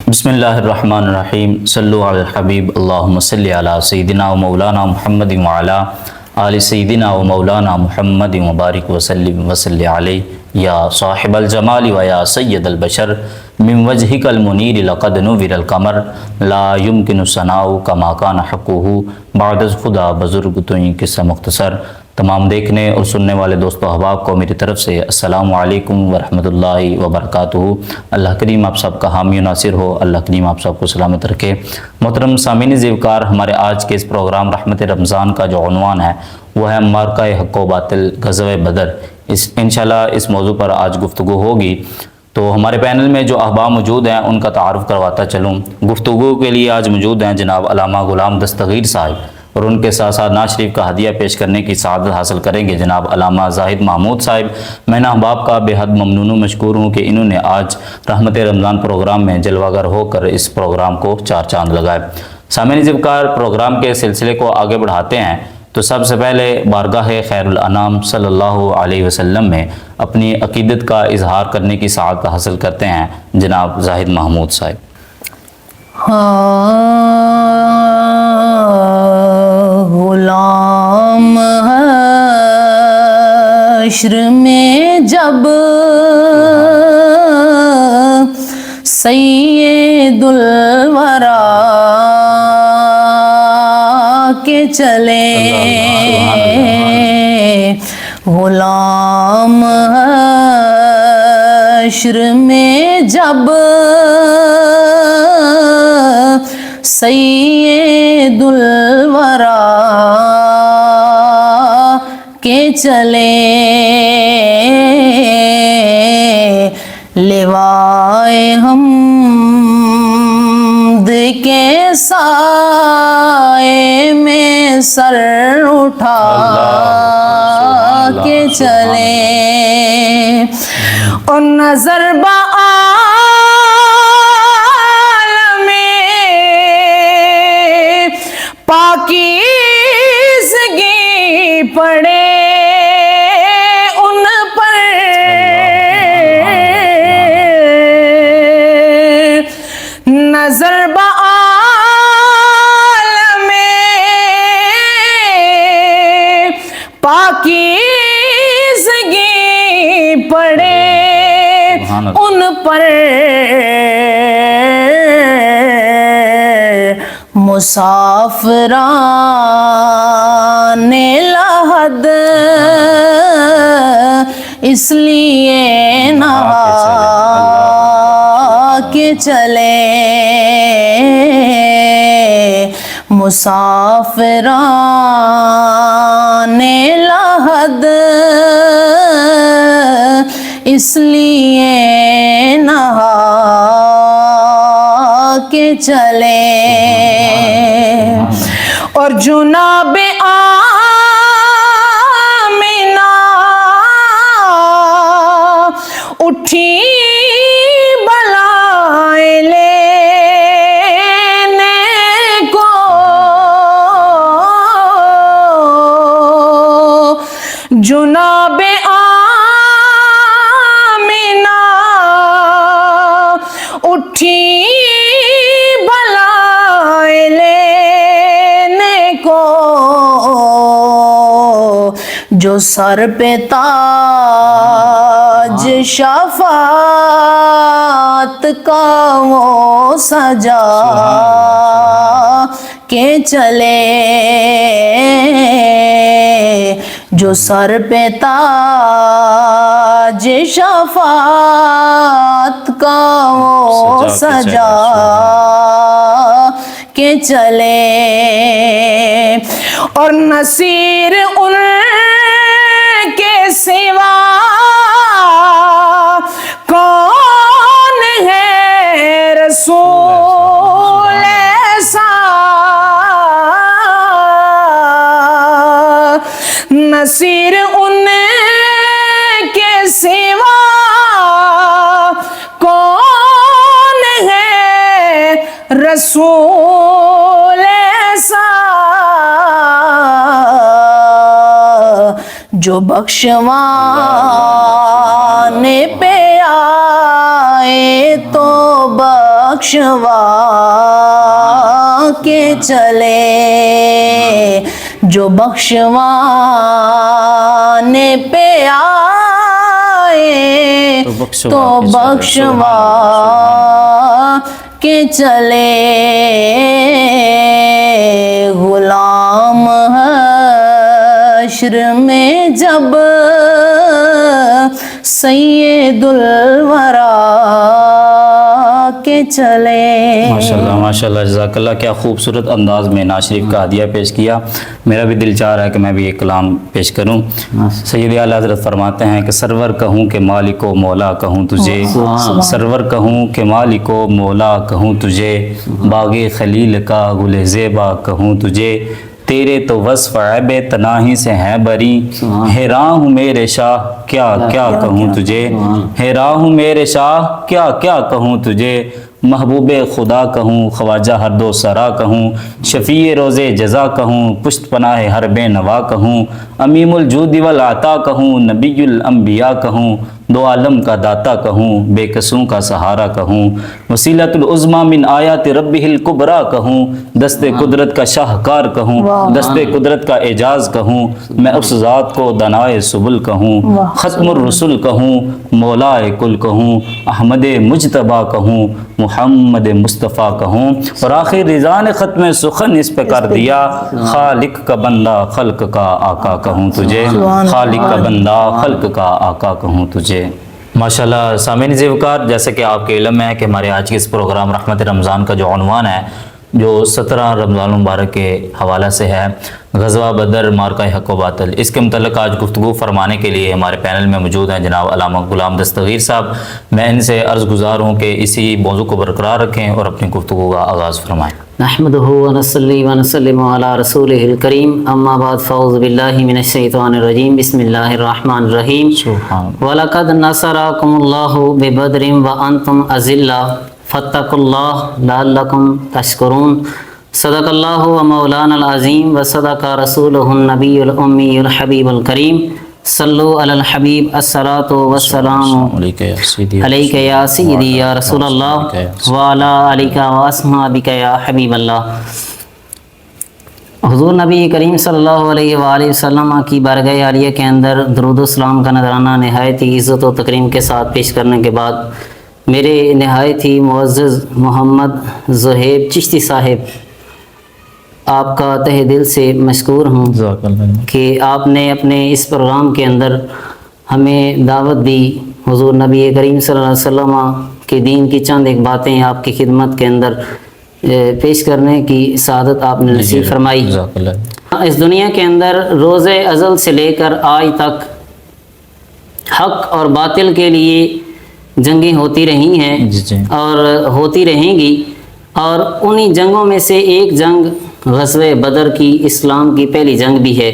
بسم اللہ الرحمن الرحیم صلو علی الحبیب اللہم صلی علی سیدنا و مولانا محمد وعلی آل سیدنا و مولانا محمد مبارک وسلم وصلی علیہ یا صاحب الجمال و یا سید البشر من وجہک المنیر لقد نور القمر لا یمکن ثناء کما کان حقہ بعد از خدا بزرگ توئیں قصہ مختصر۔ تمام دیکھنے اور سننے والے دوست و احباب کو میری طرف سے السلام علیکم ورحمۃ اللہ وبرکاتہ۔ اللہ کریم آپ سب کا حامی و ناصر ہو، اللہ کریم آپ سب کو سلامت رکھے۔ محترم سامعین زیوکار، ہمارے آج کے اس پروگرام رحمت رمضان کا جو عنوان ہے وہ ہے مارکہ حق و باطل غزوہ بدر۔ انشاءاللہ اس موضوع پر آج گفتگو ہوگی۔ تو ہمارے پینل میں جو احباب موجود ہیں ان کا تعارف کرواتا چلوں۔ گفتگو کے لیے آج موجود ہیں جناب علامہ غلام دستگیر صاحب، اور ان کے ساتھ ساتھ نعت شریف کا ہدیہ پیش کرنے کی سعادت حاصل کریں گے جناب علامہ زاہد محمود صاحب۔ میں احباب کا بے حد ممنون و مشکور ہوں کہ انہوں نے آج رحمت رمضان پروگرام میں جلوہ گر ہو کر اس پروگرام کو چار چاند لگائے۔ سامعین زبکار، پروگرام کے سلسلے کو آگے بڑھاتے ہیں تو سب سے پہلے بارگاہ خیر الانام صلی اللہ علیہ وسلم میں اپنی عقیدت کا اظہار کرنے کی سعادت حاصل کرتے ہیں جناب زاہد محمود صاحب۔ غلام حشر میں جب سید الورا کے چلے، غلام حشر میں جب سید الورا کے چلے، لوائے حمد کے سائے میں سر اٹھا کے چلے، اور نظر پاکیزگی پڑے ان پر، نظر بعالم پاکیزگی پڑے ان پر، مسافران لحد اس لیے نہا کے چلے، مسافران لحد اس لیے نہا کے چلے، اور جناب آمنہ اٹھی بلائیں لینے کو، جناب آمنہ اٹھی بلائیں لینے کو، جو سر پہ تاج شفاعت کا وہ سجا کے چلے، جو سر پہ تاج شفاعت کا وہ سجا کے چلے، اور نصیر ان کے سوا کون ہے رسول ایسا، نصیر ان کے سوا کون ہے رسول ایسا، جو بخشوانے پہ آئے تو بخشوا کے چلے، جو بخشوانے پہ آئے تو بخشوا کے چلے، غلام حشر میں جب سید الورا کے چلے۔ ماشاءاللہ جزاک اللہ، کیا خوبصورت انداز میں نعت شریف کا ہدیہ پیش کیا۔ میرا بھی دل چاہ رہا ہے کہ میں بھی ایک کلام پیش کروں۔ سید اعلیٰ حضرت فرماتے ہیں کہ سرور کہوں کہ مالک و مولا کہوں تجھے، سرور کہوں کہ مالک و مولا کہوں تجھے، باغ خلیل کا گل زیبا کہوں تجھے، تیرے تو وصف عیب تناہی سے ہے بری، حیراں ہوں میرے شاہ کیا کیا کہوں تجھے، حیراں ہوں میرے شاہ کیا کیا کہوں تجھے، محبوب خدا کہوں، خواجہ ہر دو سرا کہوں، شفیع روز جزا کہوں، پشت پناہ ہر بے نوا کہوں، امیم الجود والعطا کہوں، نبی الانبیاء کہوں، دو عالم کا داتا کہوں، بے کسوں کا سہارا کہوں، وسیلۃ العظمیٰ من آیات ربہ الکبریٰ کہوں، دست قدرت کا شاہکار کہوں، دست قدرت کا اعجاز کہوں، میں اس ذات کو دنائے سبل کہوں، ختم الرسل کہوں، مولائے کل کہوں، احمد مجتبیٰ کہوں، محمد مصطفیٰ کہوں، اور آخر رضا نے ختم سخن اس پہ کر دیا، خالق کا بندہ خلق کا آقا کہوں تجھے، خالق کا بندہ خلق کا آقا کہوں تجھے۔ ماشاءاللہ سامعین زیوکار، جیسے کہ آپ کے علم ہے کہ ہمارے آج کے اس پروگرام رحمت رمضان کا جو عنوان ہے، جو 17 رمضان المبارک کے حوالہ سے ہے، غزوہ بدر مارکہ حق و باطل، اس کے متعلق آج گفتگو فرمانے کے لیے ہمارے پینل میں موجود ہیں جناب علامہ غلام دستگیر صاحب۔ میں ان سے عرض گزار ہوں کہ اسی موضوع کو برقرار رکھیں اور اپنی گفتگو کا آغاز فرمائیں۔ نحمدہ ونصلی ونسلم علی رسولہ الکریم، اما بعد فاعوذ باللہ من الشیطان الرجیم، بسم اللہ الرحمن الرحیم۔ وَلَقَدْ نَصَرَكُمُ اللَّهُ بِبَدْرٍ وَأَنْتُمْ أَذِلَّةٌ فَاتَّقُوا اللَّهَ لَعَلَّكُمْ تَشْكُرُونَ۔ صدق اللہ و مولانا العظیم و صدق رسولہ النبی الأمی الحبیب الکریم، صلو علی الحبیب الصلاۃ والسلام علیک یا سیدی یا رسول اللہ وعلی آلک و اصحابک یا حبیب اللہ۔ حضور نبی کریم صلی اللہ علیہ وآلہ وسلم کی بارگاہ عالیہ کے اندر درود و سلام کا نذرانہ نہایت ہی عزت و تکریم کے ساتھ پیش کرنے کے بعد، میرے نہایت ہی معزز محمد زہیب چشتی صاحب، آپ کا تہ دل سے مشکور ہوں کہ آپ نے اپنے اس پروگرام کے اندر ہمیں دعوت دی، حضور نبی کریم صلی اللہ علیہ وسلم کے دین کی چند ایک باتیں آپ کی خدمت کے اندر پیش کرنے کی سعادت آپ نے نصیب فرمائی۔ اس دنیا کے اندر روز ازل سے لے کر آج تک حق اور باطل کے لیے جنگیں ہوتی رہی ہیں اور ہوتی رہیں گی، اور انہی جنگوں میں سے ایک جنگ غزوہ بدر کی، اسلام کی پہلی جنگ بھی ہے۔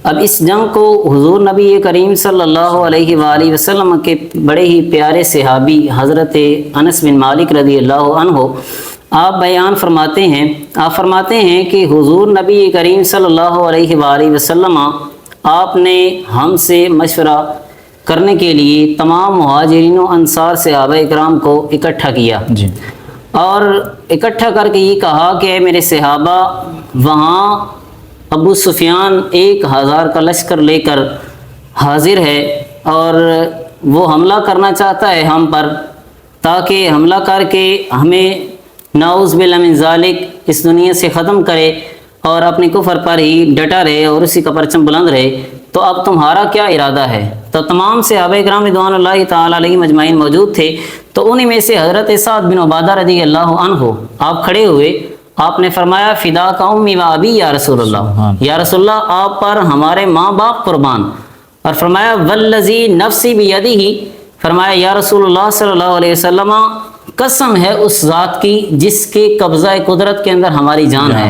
اب اس جنگ کو حضور نبی کریم صلی اللہ علیہ وآلہ وسلم کے بڑے ہی پیارے صحابی حضرت انس بن مالک رضی اللہ عنہ آپ بیان فرماتے ہیں، آپ فرماتے ہیں کہ حضور نبی کریم صلی اللہ علیہ وآلہ وسلم آپ نے ہم سے مشورہ کرنے کے لیے تمام مہاجرین و انصار صحابہ اکرام کو اکٹھا کیا اور اکٹھا کر کے یہ کہا کہ اے میرے صحابہ، وہاں ابو سفیان 1000 کا لشکر لے کر حاضر ہے اور وہ حملہ کرنا چاہتا ہے ہم پر، تاکہ حملہ کر کے ہمیں نعوذ باللہ من ذالک اس دنیا سے ختم کرے اور اپنے کفر پر ہی ڈٹا رہے اور اسی کا پرچم بلند رہے۔ تو اب تمہارا کیا ارادہ ہے؟ تو تمام صحابہ کرام رضوان اللہ تعالیٰ علیہ مجمعین موجود تھے، تو انہی میں سے حضرت سعد بن عبادہ رضی اللہ عنہ آپ کھڑے ہوئے، آپ نے فرمایا فدا کا امی و ابی یا رسول اللہ، یا رسول اللہ آپ پر ہمارے ماں باپ قربان، اور فرمایا والذی نفسی بیدہ، فرمایا یا رسول اللہ صلی اللہ علیہ وسلم قسم ہے اس ذات کی جس کے قبضہ قدرت کے اندر ہماری جان ہے،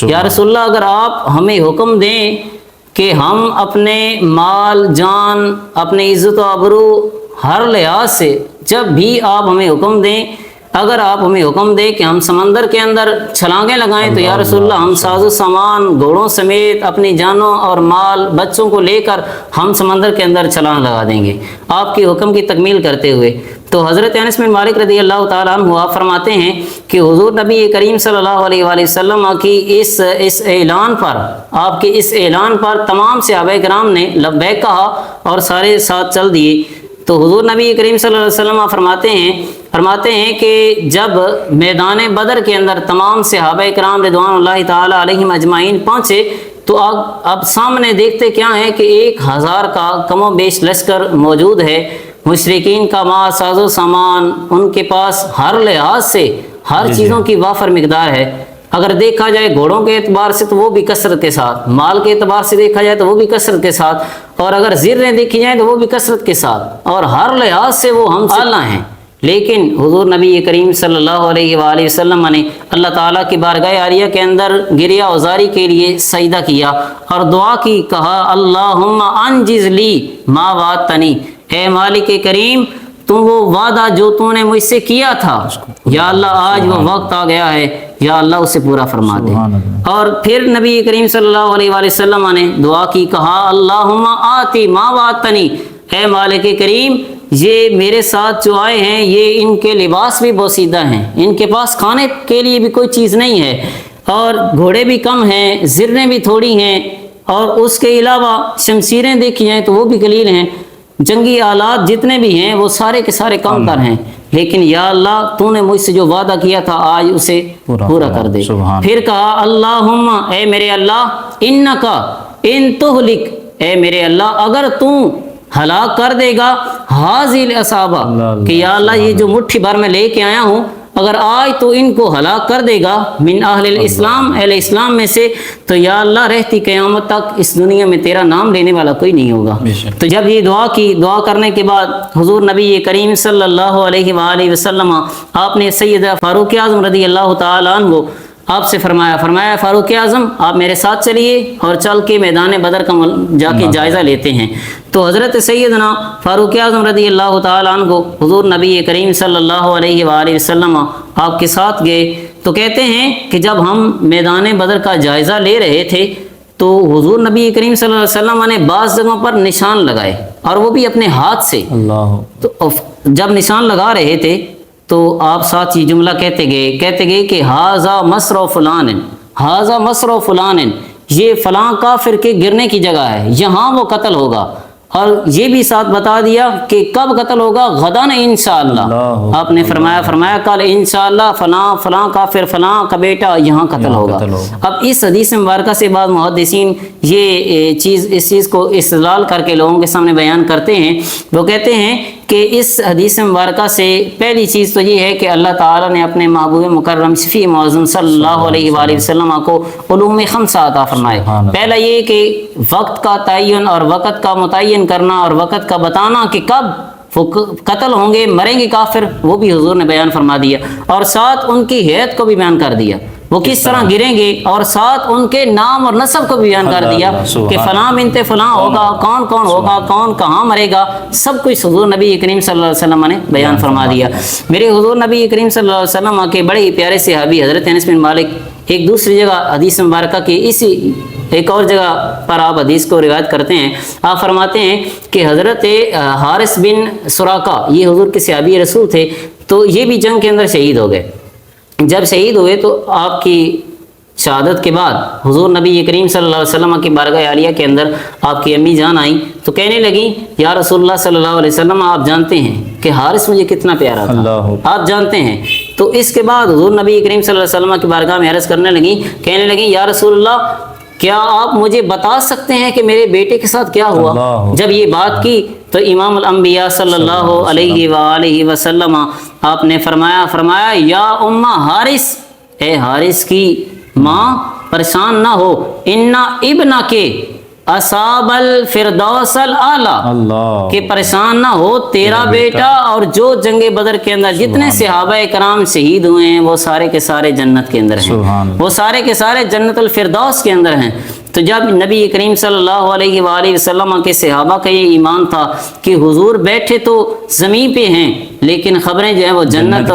یا رسول اللہ اگر آپ ہمیں حکم دیں کہ ہم اپنے مال جان، اپنے عزت و آبرو ہر لحاظ سے جب بھی آپ ہمیں حکم دیں، اگر آپ ہمیں حکم دیں کہ ہم سمندر کے اندر چھلانگیں لگائیں تو یا رسول اللہ ہم ساز و سامان گھوڑوں سمیت اپنی جانوں اور مال بچوں کو لے کر ہم سمندر کے اندر چھلانگ لگا دیں گے آپ کے حکم کی تکمیل کرتے ہوئے۔ تو حضرت انس بن مالک رضی اللہ تعالیٰ عنہ آپ فرماتے ہیں کہ حضور نبی کریم صلی اللہ علیہ وآلہ وسلم کی اس اعلان پر، آپ کے اس اعلان پر تمام صحابہ کرام نے لبیک کہا اور سارے ساتھ چل دیے۔ تو حضور نبی کریم صلی اللہ علیہ وسلم فرماتے ہیں کہ جب میدان بدر کے اندر تمام صحابہ کرام رضوان اللہ تعالی علیہم اجمعین پہنچے تو اب سامنے دیکھتے کیا ہے کہ 1000 کا کم و بیش لشکر موجود ہے۔ مشرکین کا مال ساز و سامان ان کے پاس ہر لحاظ سے ہر چیزوں کی وافر مقدار ہے۔ اگر دیکھا جائے گھوڑوں کے اعتبار سے تو وہ بھی کثرت کے ساتھ، مال کے اعتبار سے دیکھا جائے تو وہ بھی کثرت کے ساتھ، اور اگر زریں دیکھی جائیں تو وہ بھی کثرت کے ساتھ، اور ہر لحاظ سے وہ ہم سے اعلیٰ ہیں۔ لیکن حضور نبی کریم صلی اللہ علیہ وآلہ وسلم نے اللہ تعالیٰ کی بارگاہ عالیہ کے اندر گریہ وزاری کے لیے سجدہ کیا اور دعا کی، کہا اللہم انجز لی ما وعدتنی، اے مالک کریم تم وہ وعدہ جو تم نے مجھ سے کیا تھا، یا اللہ آج وہ وقت آ گیا ہے، یا اللہ اسے پورا فرما دے۔ اور پھر نبی کریم صلی اللہ علیہ وآلہ وسلم نے دعا کی، کہا اللہم آتی ما وعدتنی، اے مالک کریم یہ میرے ساتھ جو آئے ہیں یہ ان کے لباس بھی بوسیدہ ہیں، ان کے پاس کھانے کے لیے بھی کوئی چیز نہیں ہے، اور گھوڑے بھی کم ہیں، زریں بھی تھوڑی ہیں، اور اس کے علاوہ شمشیریں دیکھی جائیں تو وہ بھی قلیل ہیں، جنگی آلات جتنے بھی ہیں وہ سارے کے سارے کم تر ہیں، لیکن یا اللہ تو نے مجھ سے جو وعدہ کیا تھا آج اسے پورا کر دے۔ پھر کہا اللہم، اے میرے اللہ انکا ان تہلک، اے میرے اللہ اگر تو ہلاک کر دے گا حاضی الاسابہ، کہ یا اللہ یہ جو مٹھی بھر میں لے کے آیا ہوں اگر آج تو ان کو ہلاک کر دے گا من اہل الاسلام، اہل اسلام میں سے، تو یا اللہ رہتی قیامت تک اس دنیا میں تیرا نام لینے والا کوئی نہیں ہوگا۔ تو جب یہ دعا کی، دعا کرنے کے بعد حضور نبی کریم صلی اللہ علیہ وآلہ وسلم آپ نے سیدہ فاروق اعظم رضی اللہ تعالیٰ عنہ آپ سے فرمایا فاروق اعظم آپ میرے ساتھ چلیے اور چل کے میدان بدر کا جا کے جائزہ لیتے ہیں۔ تو حضرت سیدنا فاروق اعظم رضی اللہ تعالیٰ عنہ حضور نبی کریم صلی اللہ علیہ وآلہ وسلم آپ کے ساتھ گئے، تو کہتے ہیں کہ جب ہم میدان بدر کا جائزہ لے رہے تھے تو حضور نبی کریم صلی اللہ علیہ وسلم نے بعض جگہوں پر نشان لگائے، اور وہ بھی اپنے ہاتھ سے۔ تو جب نشان لگا رہے تھے تو آپ ساتھ یہ جملہ کہتے گئے کہ ہاذا مصر فلان، ہاذا مصر فلان، یہ فلاں کافر کے گرنے کی جگہ ہے، یہاں وہ قتل ہوگا، اور یہ بھی ساتھ بتا دیا کہ کب قتل ہوگا، غداً انشاءاللہ۔ آپ نے فرمایا کل انشاءاللہ فلاں کافر فلاں کا بیٹا یہاں قتل ہوگا۔ اب اس حدیث مبارکہ سے بعض محدثین اس چیز کو استدلال کر کے لوگوں کے سامنے بیان کرتے ہیں، وہ کہتے ہیں کہ اس حدیث مبارکہ سے پہلی چیز تو یہ ہے کہ اللہ تعالیٰ نے اپنے محبوب مکرم شفیع معظم صلی اللہ علیہ وآلہ وسلم کو علوم خمسہ عطا فرمائے۔ پہلا یہ کہ وقت کا تعین اور وقت کا متعین کرنا اور وقت کا بتانا کہ کب وہ قتل ہوں گے، مریں گے کافر، وہ بھی حضور نے بیان فرما دیا، اور ساتھ ان کی حیت کو بھی بیان کر دیا، وہ کس طرح گریں گے، اور ساتھ ان کے نام اور نسب کو بھی بیان کر دیا کہ فلاں بنت فلاں ہوگا، کون کون ہوگا، کون کہاں مرے گا، سب کچھ حضور نبی کریم صلی اللہ علیہ وسلم نے بیان فرما دیا۔ میرے حضور نبی کریم صلی اللہ علیہ وسلم کے بڑے ہی پیارے صحابی حضرت انس بن مالک ایک دوسری جگہ حدیث مبارکہ کی اسی ایک اور جگہ پر آپ حدیث کو روایت کرتے ہیں، آپ فرماتے ہیں کہ حضرت حارث بن سراقہ یہ حضور کے صحابی رسول تھے، تو یہ بھی جنگ کے اندر شہید ہو گئے۔ جب شہید ہوئے تو آپ کی شہادت کے بعد حضور نبی کریم صلی اللہ علیہ وسلم کی بارگاہ عالیہ کے اندر آپ کی امی جان آئیں تو کہنے لگیں یا رسول اللہ صلی اللہ علیہ وسلم آپ جانتے ہیں کہ حارث مجھے کتنا پیارا تھا، آپ جانتے ہیں۔ تو اس کے بعد حضور نبی کریم صلی اللہ علیہ وسلم کی بارگاہ میں عرض کرنے لگیں، کہنے لگیں یا رسول اللہ کیا آپ مجھے بتا سکتے ہیں کہ میرے بیٹے کے ساتھ کیا ہوا؟ جب یہ بات کی تو امام الانبیاء صلی اللہ علیہ وآلہ وسلم آپ نے فرمایا یا امہ حارث، اے حارث کی ماں پریشان نہ ہو، انا ابنا کے اصاب الفردوس الاعلی، کہ پریشان نہ ہو تیرا بیٹا اور جو جنگ بدر کے اندر جتنے صحابہ کرام شہید ہوئے ہیں وہ سارے کے سارے جنت کے اندر ہیں، وہ سارے کے سارے جنت الفردوس کے اندر ہیں۔ تو جب نبی کریم صلی اللہ علیہ وآلہ وسلم کے صحابہ کا یہ ایمان تھا کہ حضور بیٹھے تو زمین پہ ہیں لیکن خبریں جو ہیں وہ جنت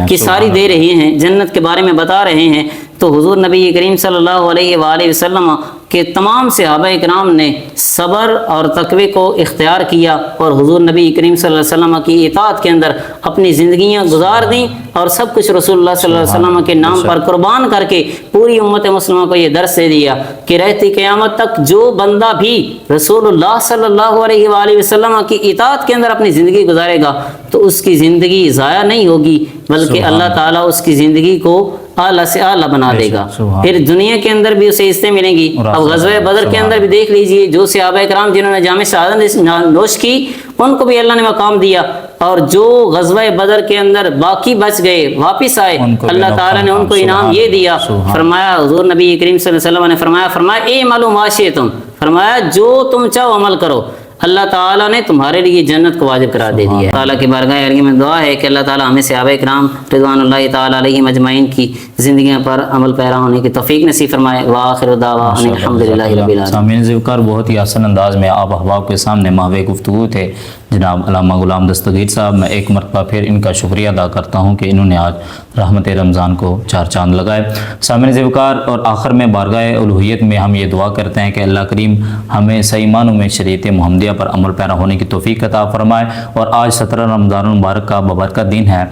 کی ساری دے رہی ہیں، جنت کے بارے میں بتا رہے ہیں، تو حضور نبی کریم صلی اللہ علیہ وآلہ وسلم کہ تمام صحابہ کرام نے صبر اور تقوی کو اختیار کیا اور حضور نبی کریم صلی اللہ علیہ وسلم کی اطاعت کے اندر اپنی زندگیاں گزار دیں اور سب کچھ رسول اللہ صلی اللہ علیہ وسلم کے نام پر قربان کر کے پوری امت مسلمہ کو یہ درس دے دیا کہ رہتی قیامت تک جو بندہ بھی رسول اللہ صلی اللہ علیہ وآلہ وسلم کی اطاعت کے اندر اپنی زندگی گزارے گا تو اس کی زندگی ضائع نہیں ہوگی، بلکہ اللہ تعالیٰ اس کی زندگی کو اعلیٰ سے اعلیٰ بنا دے گا، پھر دنیا کے اندر بھی اسے عزتیں ملیں گی۔ اب غزوہ بدر کے اندر بھی دیکھ لیجئے، جو صحابہ کرام جنہوں نے جامع شہادت نوش کی ان کو بھی اللہ نے مقام دیا، اور جو غزوہ بدر کے اندر باقی بچ گئے واپس آئے اللہ تعالیٰ نے ان کو انعام یہ دیا، فرمایا حضور نبی کریم صلی اللہ علیہ وسلم نے فرمایا اے معلوم معاشے تم، فرمایا جو تم چاہو عمل کرو، اللہ تعالیٰ نے تمہارے لیے جنت کو واجب کرا دے دیا ہے۔ تعالیٰ کی بارگاہ عالیہ میں دعا ہے کہ اللہ تعالیٰ ہمیں صحابہ کرام رضوان اللہ تعالیٰ علیہم اجمعین کی زندگیوں پر عمل پیرا ہونے کی توفیق نصیب فرمائے۔ وآخر دعوانا الحمدللہ رب العالمین۔ سامعین ذوالفقار، بہت ہی آسان انداز میں آپ احباب کے سامنے محو گفتگو تھے جناب علامہ غلام دستگیر صاحب۔ میں ایک مرتبہ پھر ان کا شکریہ ادا کرتا ہوں کہ انہوں نے آج رحمت رمضان کو چار چاند لگائے۔ سامعین ذوالفقار، اور آخر میں بارگاہ الوہیت میں ہم یہ دعا کرتے ہیں کہ اللہ کریم ہمیں صحیح معنوں میں شریعت محمدیہ پر عمل پیرا ہونے کی توفیق عطا فرمائے، اور آج 17 رمضان المبارک کا بابرکت دن ہے۔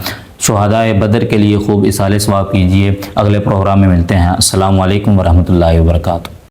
شہدائے بدر کے لیے خوب اصالہ ثواب کیجیے۔ اگلے پروگرام میں ملتے ہیں۔ السلام علیکم ورحمۃ اللہ وبرکاتہ۔